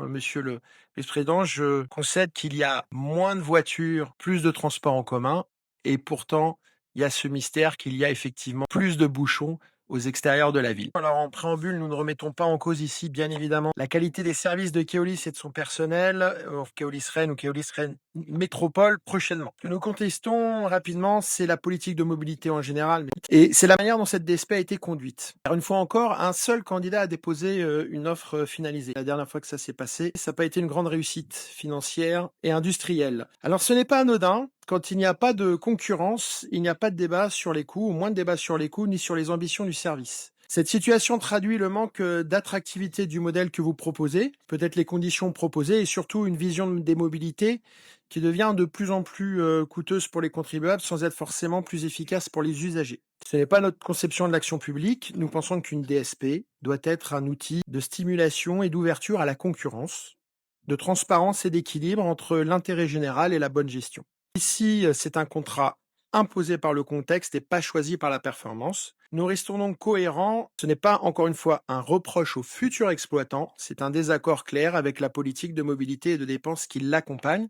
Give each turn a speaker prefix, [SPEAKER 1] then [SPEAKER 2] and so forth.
[SPEAKER 1] Monsieur le vice-président, je concède qu'il y a moins de voitures, plus de transports en commun et pourtant, il y a ce mystère qu'il y a effectivement plus de bouchons aux extérieurs de la ville. Alors en préambule, nous ne remettons pas en cause ici, bien évidemment, la qualité des services de Keolis et de son personnel, Keolis Rennes ou Keolis Rennes Métropole prochainement. Ce que nous contestons rapidement, c'est la politique de mobilité en général et c'est la manière dont cette DSP a été conduite. Car une fois encore, un seul candidat a déposé une offre finalisée. La dernière fois que ça s'est passé, ça n'a pas été une grande réussite financière et industrielle. Alors ce n'est pas anodin. Quand il n'y a pas de concurrence, il n'y a pas de débat sur les coûts, ou moins de débat sur les coûts, ni sur les ambitions du service. Cette situation traduit le manque d'attractivité du modèle que vous proposez, peut-être les conditions proposées et surtout une vision des mobilités qui devient de plus en plus coûteuse pour les contribuables sans être forcément plus efficace pour les usagers. Ce n'est pas notre conception de l'action publique. Nous pensons qu'une DSP doit être un outil de stimulation et d'ouverture à la concurrence, de transparence et d'équilibre entre l'intérêt général et la bonne gestion. Ici, c'est un contrat imposé par le contexte et pas choisi par la performance. Nous restons donc cohérents. Ce n'est pas, encore une fois, un reproche aux futurs exploitants, c'est un désaccord clair avec la politique de mobilité et de dépenses qui l'accompagne.